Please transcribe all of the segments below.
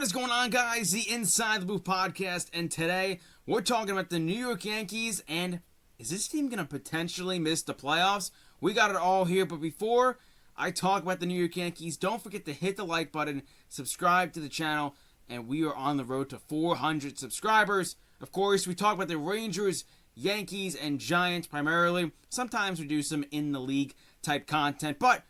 is going on, guys? The Inside the Booth podcast, and today we're talking about the New York Yankees, and is this team going to potentially miss the playoffs? We got it all here, but before I talk about the New York Yankees, don't forget to hit the like button, subscribe to the channel, and we are on the road to 400 subscribers. Of course, we talk about the Rangers, Yankees, and Giants primarily. Sometimes we do some in-the-league type content, but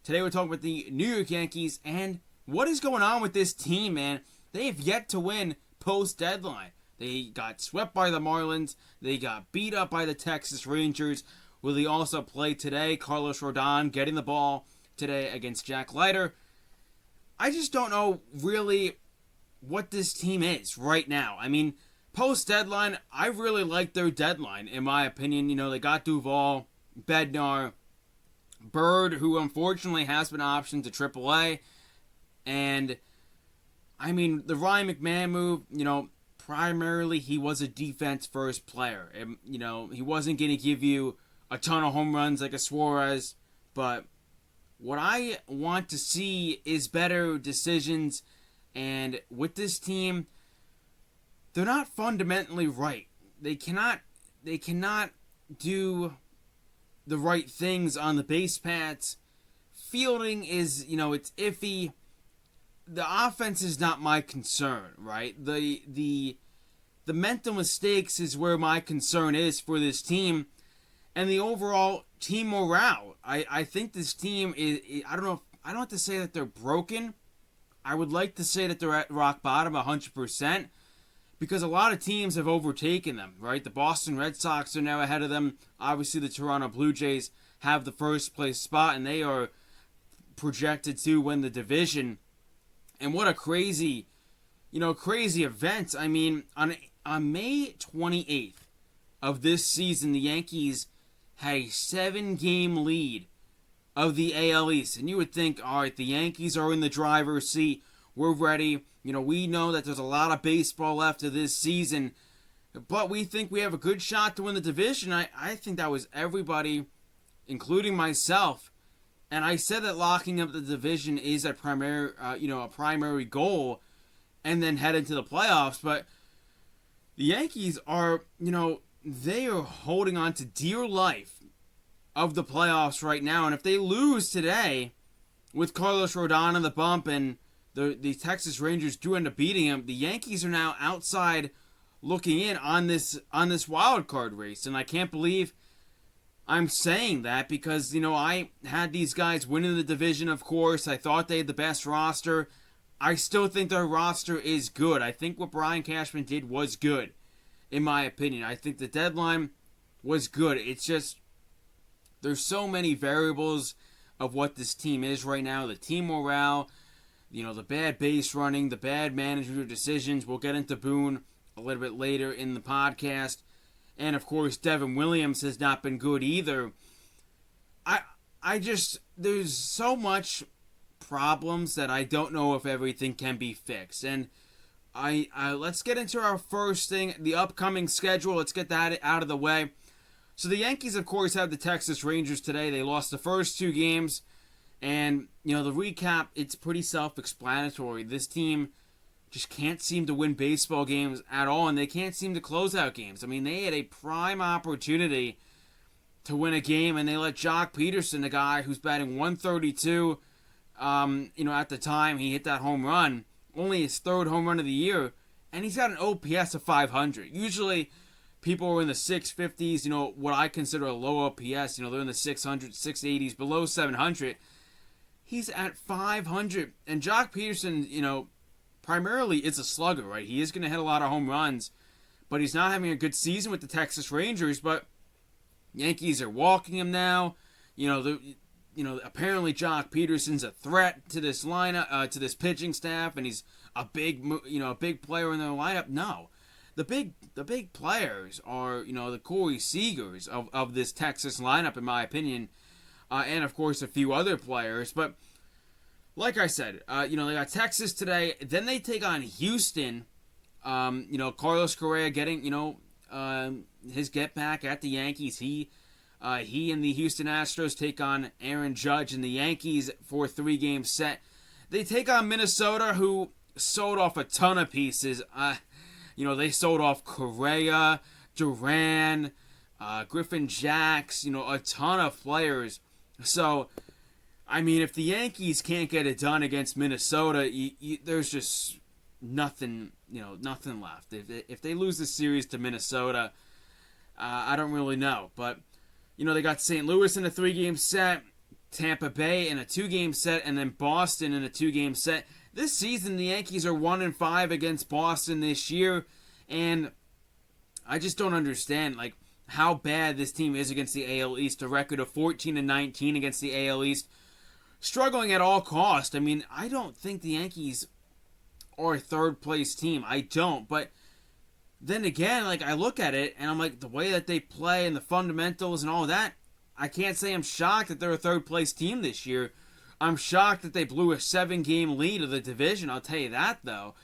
today we're talking about the New York Yankees, and what is going on with this team, man? They have yet to win post-deadline. They got swept by the Marlins. They got beat up by the Texas Rangers. Will he also play today? Carlos Rodon getting the ball today against Jack Leiter. I just don't know really what this team is right now. I mean, post-deadline, I really like their deadline, in my opinion. You know, they got Duvall, Bednar, Bird, who unfortunately has been optioned to AAA. And, I mean, the Ryan McMahon move, you know, primarily he was a defense-first player. And, you know, he wasn't going to give you a ton of home runs like a Suarez. But what I want to see is better decisions. And with this team, they're not fundamentally right. They cannot do the right things on the base paths. Fielding is, you know, it's iffy. The offense is not my concern, right? The mental mistakes is where my concern is for this team, and the overall team morale. I think this team is, I don't have to say that they're broken. I would like to say that they're at rock bottom 100%, because a lot of teams have overtaken them, right? The Boston Red Sox are now ahead of them. Obviously, the Toronto Blue Jays have the first place spot, and they are projected to win the division. And what a crazy event. I mean, on May 28th of this season, the Yankees had a 7-game lead of the AL East. And you would think, all right, the Yankees are in the driver's seat. We're ready. You know, we know that there's a lot of baseball left of this season, but we think we have a good shot to win the division. I think that was everybody, including myself. And I said that locking up the division is a primary goal, and then head into the playoffs. But the Yankees are, they are holding on to dear life of the playoffs right now. And if they lose today, with Carlos Rodon on the bump and the Texas Rangers do end up beating him, the Yankees are now outside looking in on this wild card race. And I can't believe I'm saying that, because, I had these guys winning the division, of course. I thought they had the best roster. I still think their roster is good. I think what Brian Cashman did was good, in my opinion. I think the deadline was good. It's just, there's so many variables of what this team is right now. The team morale, the bad base running, the bad managerial decisions. We'll get into Boone a little bit later in the podcast. And, of course, Devin Williams has not been good either. There's so much problems that I don't know if everything can be fixed. And let's get into our first thing, the upcoming schedule. Let's get that out of the way. So the Yankees, of course, have the Texas Rangers today. They lost the first 2 games. And, the recap, it's pretty self-explanatory. This team just can't seem to win baseball games at all, and they can't seem to close out games. I mean, they had a prime opportunity to win a game, and they let Jock Peterson, a guy who's batting 132, at the time he hit that home run, only his 3rd home run of the year, and he's got an OPS of 500. Usually, people are in the 650s, what I consider a low OPS, they're in the 600s, 680s, below 700. He's at 500, and Jock Peterson, primarily it's a slugger, right? He is going to hit a lot of home runs, but he's not having a good season with the Texas Rangers. But Yankees are walking him now. Apparently Jock Peterson's a threat to this lineup, to this pitching staff, and he's a big player in their lineup. No, the big players are the Corey Seagers of this Texas lineup, in my opinion, and of course a few other players, but. Like I said, they got Texas today. Then they take on Houston. Carlos Correa getting, his get back at the Yankees. He and the Houston Astros take on Aaron Judge and the Yankees for a 3-game set. They take on Minnesota, who sold off a ton of pieces. They sold off Correa, Duran, Griffin Jacks, a ton of players. So, I mean, if the Yankees can't get it done against Minnesota, there's just nothing, nothing left. If they lose the series to Minnesota, I don't really know. But, they got St. Louis in a 3-game set, Tampa Bay in a 2-game set, and then Boston in a 2-game set. This season, the Yankees are 1-5 against Boston this year, and I just don't understand how bad this team is against the AL East. A record of 14-19 against the AL East, struggling at all costs. I mean, I don't think the Yankees are a third-place team. I don't, but then again, I look at it and I'm like, the way that they play and the fundamentals and all that, I can't say I'm shocked that they're a third-place team this year. I'm shocked that they blew a 7-game lead of the division. I'll tell you that, though.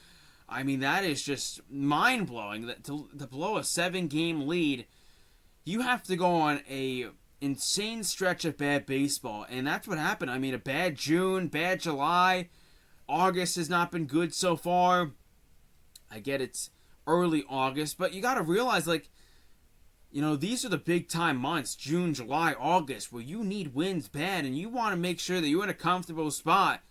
I mean, that is just mind-blowing. That to blow a 7-game lead, you have to go on a insane stretch of bad baseball, and that's what happened. I mean, a bad June, bad July. August has not been good so far. I get it's early August, but you got to realize, these are the big-time months, June, July, August, where you need wins bad, and you want to make sure that you're in a comfortable spot,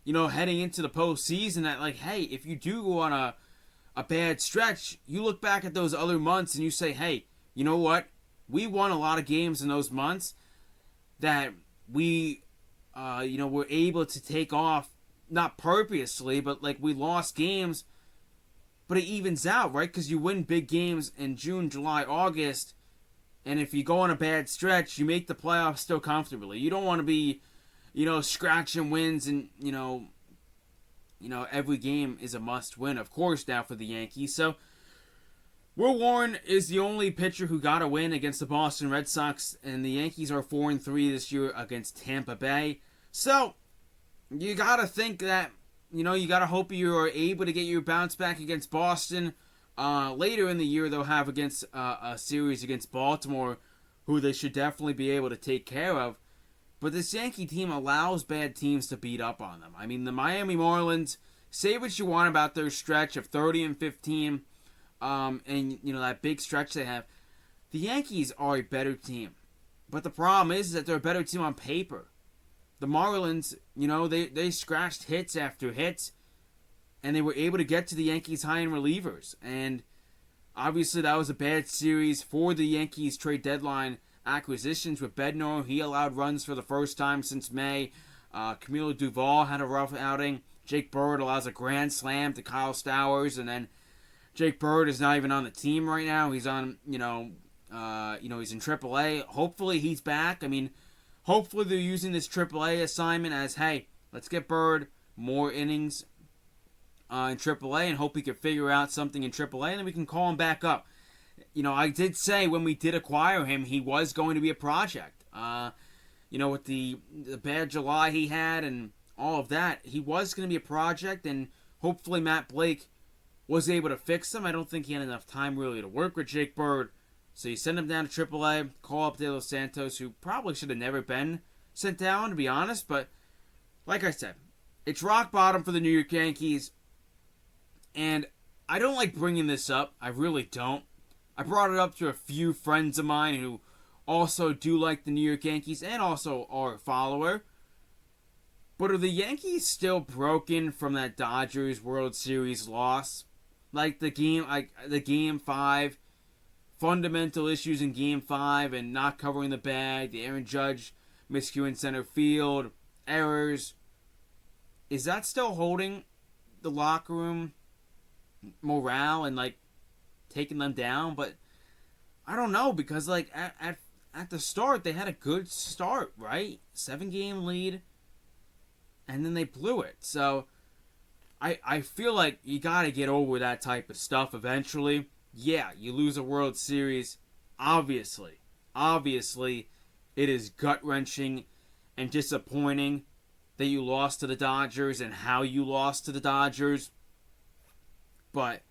heading into the postseason, that, hey, if you do go on a bad stretch, you look back at those other months and you say, hey, you know what? We won a lot of games in those months that we, were able to take off, not purposely, but, we lost games, but it evens out, right? Because you win big games in June, July, August, and if you go on a bad stretch, you make the playoffs still comfortably. You don't want to be, scratching wins and, every game is a must-win, of course, now for the Yankees. So, Will Warren is the only pitcher who got a win against the Boston Red Sox, and the Yankees are 4-3 this year against Tampa Bay. So, you got to think that, you got to hope you are able to get your bounce back against Boston. Later in the year, they'll have against a series against Baltimore, who they should definitely be able to take care of. But this Yankee team allows bad teams to beat up on them. I mean, the Miami Marlins, say what you want about their stretch of 30-15, and, that big stretch they have. The Yankees are a better team. But the problem is that they're a better team on paper. The Marlins, they scratched hits after hits, and they were able to get to the Yankees high in relievers. And obviously that was a bad series for the Yankees trade deadline acquisitions with Bednar. He allowed runs for the first time since May. Camilo Duvall had a rough outing. Jake Bird allows a grand slam to Kyle Stowers, and then Jake Bird is not even on the team right now. He's on, he's in AAA. Hopefully he's back. I mean, hopefully they're using this AAA assignment as, hey, let's get Bird more innings in AAA and hope he can figure out something in AAA, and then we can call him back up. I did say when we did acquire him, he was going to be a project. With the bad July he had and all of that, he was going to be a project, and hopefully Matt Blake was able to fix him. I don't think he had enough time really to work with Jake Bird. So you send him down to AAA, call up De Los Santos, who probably should have never been sent down, to be honest. But, like I said, it's rock bottom for the New York Yankees. And I don't like bringing this up. I really don't. I brought it up to a few friends of mine who also do like the New York Yankees and also are a follower. But are the Yankees still broken from that Dodgers World Series loss? The game 5... fundamental issues in Game 5 and not covering the bag, the Aaron Judge miscue in center field, errors. Is that still holding the locker room morale and, taking them down? But I don't know, because, at the start, they had a good start, right? 7-game lead, and then they blew it. So I feel like you got to get over that type of stuff eventually. Yeah, you lose a World Series. Obviously, it is gut-wrenching and disappointing that you lost to the Dodgers and how you lost to the Dodgers. But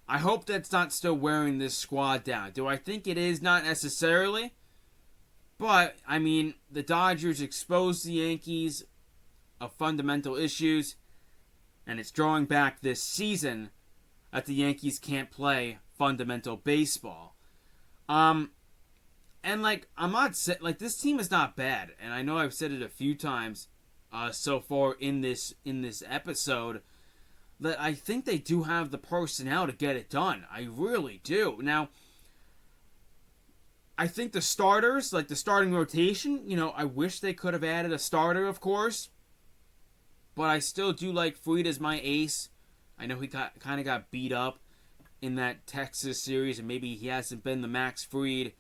I hope that's not still wearing this squad down. Do I think it is? Not necessarily. But, I mean, the Dodgers exposed the Yankees of fundamental issues. And it's drawing back this season that the Yankees can't play fundamental baseball. And I'm not saying, this team is not bad, and I know I've said it a few times so far in this episode, that I think they do have the personnel to get it done. I really do. Now, I think the starters, the starting rotation, I wish they could have added a starter, of course, but I still do like Fried as my ace. I know he kind of got beat up in that Texas series, and maybe he hasn't been the Max Fried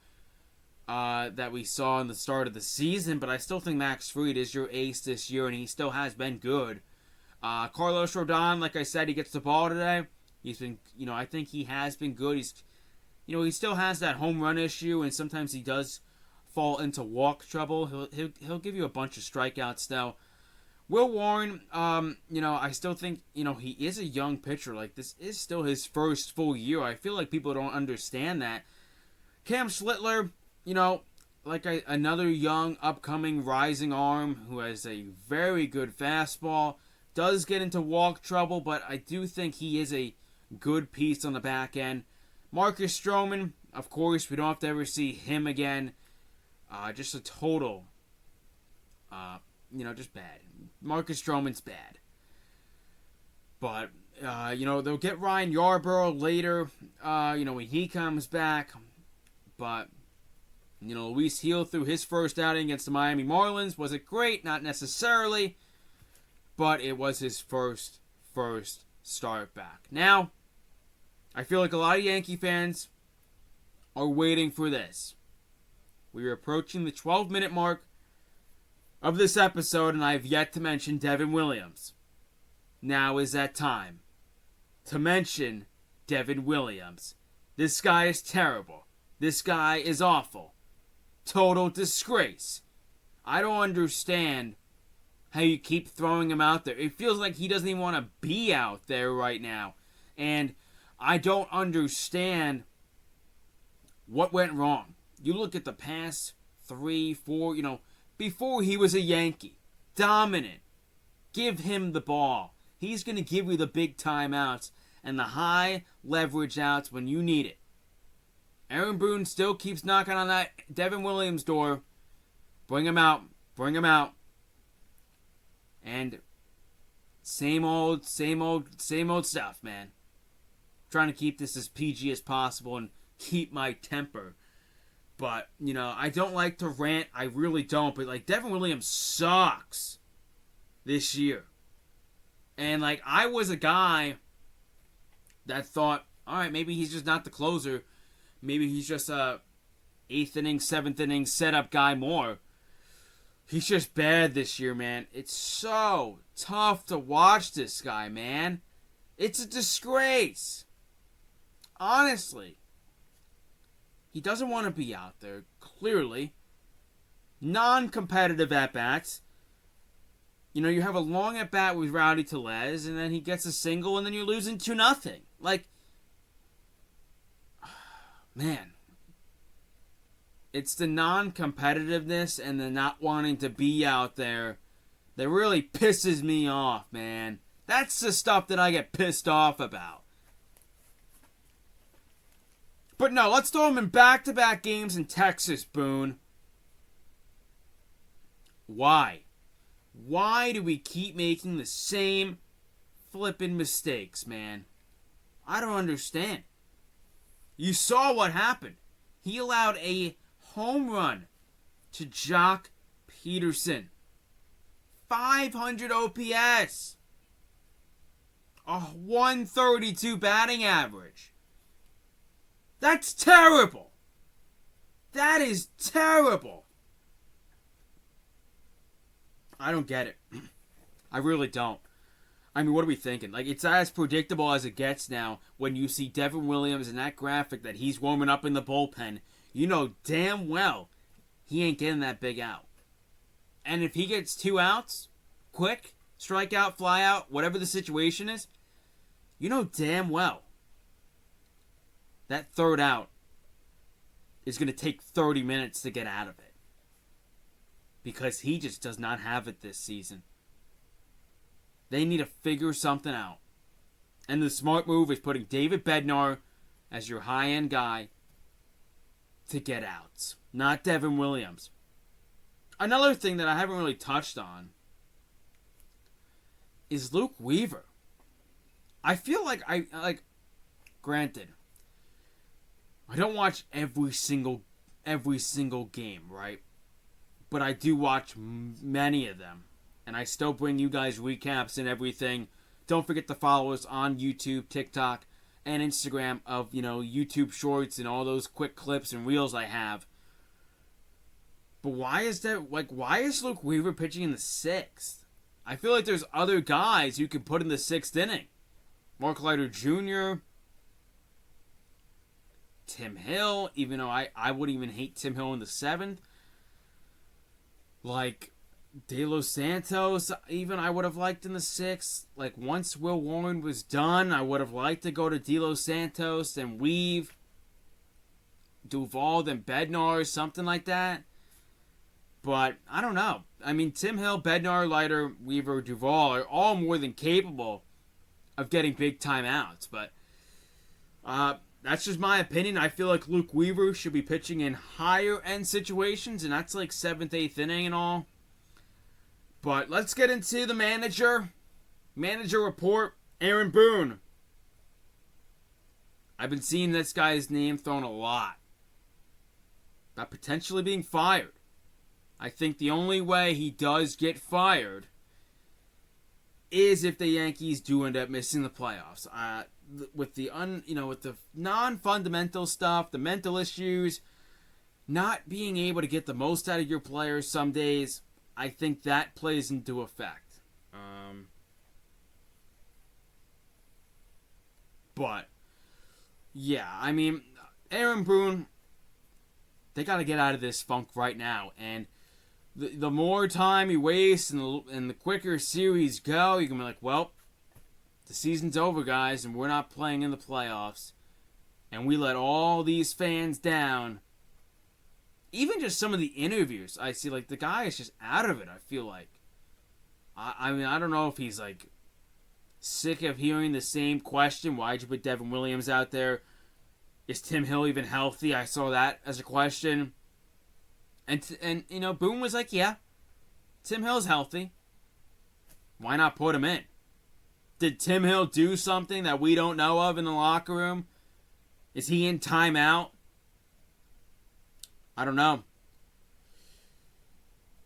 that we saw in the start of the season, but I still think Max Fried is your ace this year, and he still has been good. Carlos Rodon, like I said, he gets the ball today. He's been, I think he has been good. He's, he still has that home run issue, and sometimes he does fall into walk trouble. He'll give you a bunch of strikeouts though. Will Warren, I still think, he is a young pitcher. This is still his first full year. I feel like people don't understand that. Cam Schlittler, another young, upcoming, rising arm who has a very good fastball. Does get into walk trouble, but I do think he is a good piece on the back end. Marcus Stroman, of course, we don't have to ever see him again. Just a total, just bad. Marcus Stroman's bad. But, they'll get Ryan Yarbrough later, when he comes back. But, Luis Gil threw his first outing against the Miami Marlins. Was it great? Not necessarily. But it was his first start back. Now, I feel like a lot of Yankee fans are waiting for this. We are approaching the 12-minute mark of this episode, and I have yet to mention Devin Williams. Now is that time to mention Devin Williams. This guy is terrible. This guy is awful. Total disgrace. I don't understand how you keep throwing him out there. It feels like he doesn't even want to be out there right now. And I don't understand what went wrong. You look at the past 3, 4, before he was a Yankee. Dominant. Give him the ball. He's going to give you the big timeouts and the high leverage outs when you need it. Aaron Boone still keeps knocking on that Devin Williams door. Bring him out. Bring him out. And same old stuff, man. Trying to keep this as PG as possible and keep my temper. But, I don't like to rant. I really don't. But, Devin Williams sucks this year. And, I was a guy that thought, all right, maybe he's just not the closer. Maybe he's just a 8th inning, 7th inning setup guy more. He's just bad this year, man. It's so tough to watch this guy, man. It's a disgrace. Honestly. He doesn't want to be out there, clearly. Non-competitive at-bats. You have a long at-bat with Rowdy Tellez, and then he gets a single, and then you're losing 2-0. Man. It's the non-competitiveness and the not wanting to be out there that really pisses me off, man. That's the stuff that I get pissed off about. But no, let's throw him in back-to-back games in Texas, Boone. Why? Why do we keep making the same flippin' mistakes, man? I don't understand. You saw what happened. He allowed a home run to Jock Peterson. 500 OPS. A 132 batting average. That's terrible. That is terrible. I don't get it. I really don't. I mean, what are we thinking? It's as predictable as it gets now when you see Devin Williams in that graphic that he's warming up in the bullpen. You know damn well he ain't getting that big out. And if he gets 2 outs, quick, strikeout, fly out, whatever the situation is, you know damn well that third out is going to take 30 minutes to get out of it. Because he just does not have it this season. They need to figure something out. And the smart move is putting David Bednar as your high-end guy to get outs, not Devin Williams. Another thing that I haven't really touched on is Luke Weaver. I feel like granted, I don't watch every single game, right? But I do watch many of them, and I still bring you guys recaps and everything. Don't forget to follow us on YouTube, TikTok, and Instagram of, YouTube Shorts and all those quick clips and reels I have. But why is Luke Weaver pitching in the 6th? I feel like there's other guys you could put in the 6th inning. Mark Leiter Jr., Tim Hill, even though I wouldn't even hate Tim Hill in the 7th. Like, De Los Santos, even I would have liked in the 6th. Like, once Will Warren was done, I would have liked to go to De Los Santos, then Weave, Duvall, then Bednar, something like that. But, I don't know. I mean, Tim Hill, Bednar, Leiter, Weaver, Duvall are all more than capable of getting big time outs. But, that's just my opinion. I feel like Luke Weaver should be pitching in higher end situations, and that's like 7th, 8th inning and all. But let's get into the manager report. Aaron Boone. I've been seeing this guy's name thrown a lot about potentially being fired. I think the only way he does get fired is if the Yankees do end up missing the playoffs. With the non-fundamental stuff, the mental issues, not being able to get the most out of your players some days, I think that plays into effect. But yeah, I mean, Aaron Boone, they got to get out of this funk right now, and the more time you waste and the quicker series go, you can be like, well, the season's over, guys, and we're not playing in the playoffs. And we let all these fans down. Even just some of the interviews, I see, like, the guy is just out of it, I feel like. I mean, I don't know if he's, like, sick of hearing the same question. Why'd you put Devin Williams out there? Is Tim Hill even healthy? I saw that as a question. And Boone was like, yeah, Tim Hill's healthy. Why not put him in? Did Tim Hill do something that we don't know of in the locker room? Is he in timeout? I don't know.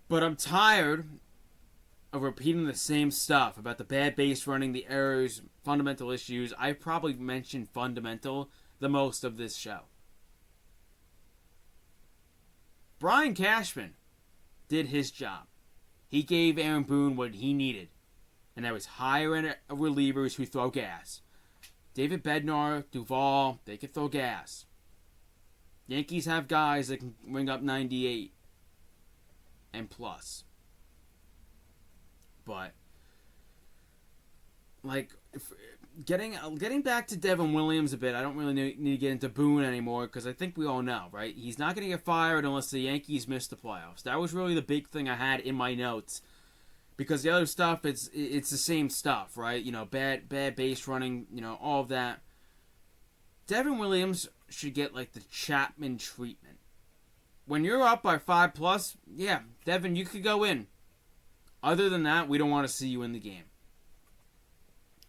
But I'm tired of repeating the same stuff about the bad base running, the errors, fundamental issues. I probably mentioned fundamental the most of this show. Brian Cashman did his job. He gave Aaron Boone what he needed. And that was higher-end relievers who throw gas. David Bednar, Duvall, they can throw gas. Yankees have guys that can ring up 98 and plus. But, like, getting back to Devin Williams a bit, I don't really need to get into Boone anymore because I think we all know, right? He's not going to get fired unless the Yankees miss the playoffs. That was really the big thing I had in my notes. Because the other stuff, it's the same stuff, right? Bad base running, all of that. Devin Williams should get, like, the Chapman treatment. When you're up by 5+, yeah, Devin, you could go in. Other than that, we don't want to see you in the game.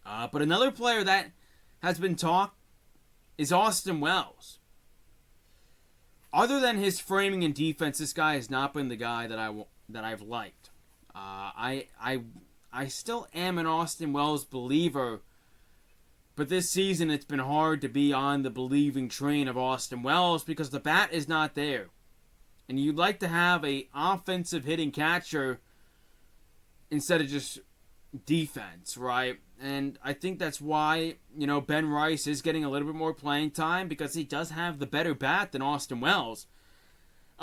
But another player that has been talked is Austin Wells. Other than his framing and defense, this guy has not been the guy that I've liked. I still am an Austin Wells believer, but this season it's been hard to be on the believing train of Austin Wells because the bat is not there. And you'd like to have a offensive hitting catcher instead of just defense, right? And I think that's why, Ben Rice is getting a little bit more playing time because he does have the better bat than Austin Wells.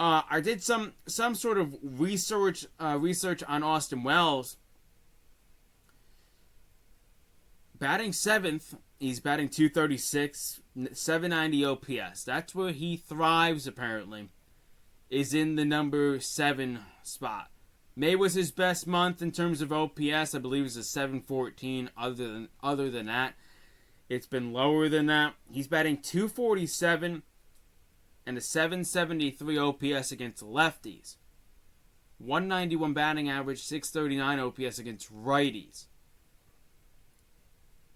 I did some sort of research on Austin Wells. Batting 7th, he's batting .236, 790 OPS. That's where he thrives, apparently, is in the number 7 spot. May was his best month in terms of OPS. I believe it was a 714. Other than that, it's been lower than that. He's batting .247 and a 773 OPS against lefties. 191 batting average, 639 OPS against righties.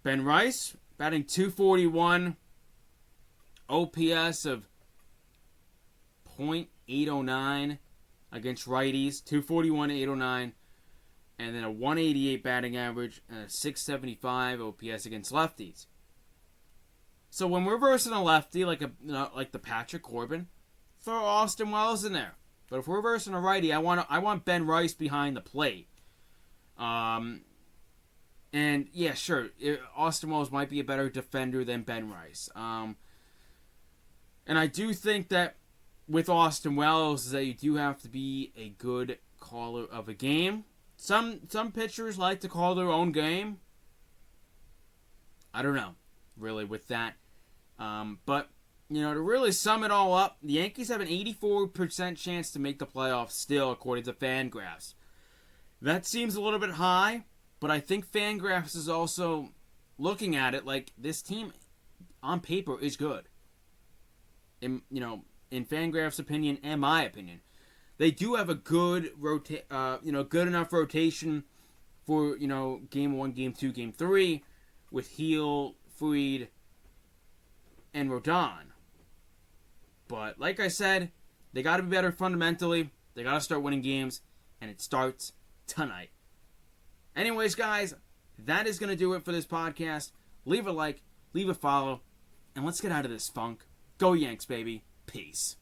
Ben Rice batting .241, OPS of .809 against righties, 241, 809, and then a 188 batting average and a 675 OPS against lefties. So when we're versing a lefty like the Patrick Corbin, throw Austin Wells in there. But if we're versing a righty, I want Ben Rice behind the plate. And yeah, sure, Austin Wells might be a better defender than Ben Rice. And I do think that with Austin Wells, that you do have to be a good caller of a game. Some pitchers like to call their own game. I don't know, really, with that. But, to really sum it all up, the Yankees have an 84% chance to make the playoffs still, according to Fangraphs. That seems a little bit high, but I think Fangraphs is also looking at it like this team, on paper, is good. In Fangraphs' opinion and my opinion, they do have a good good enough rotation for game 1, game 2, game 3 with Heel, Fried, and Rodon. But like I said, they got to be better fundamentally. They got to start winning games, and it starts tonight. Anyways, guys, that is going to do it for this podcast. Leave a like, leave a follow, and let's get out of this funk. Go Yanks, baby. Peace.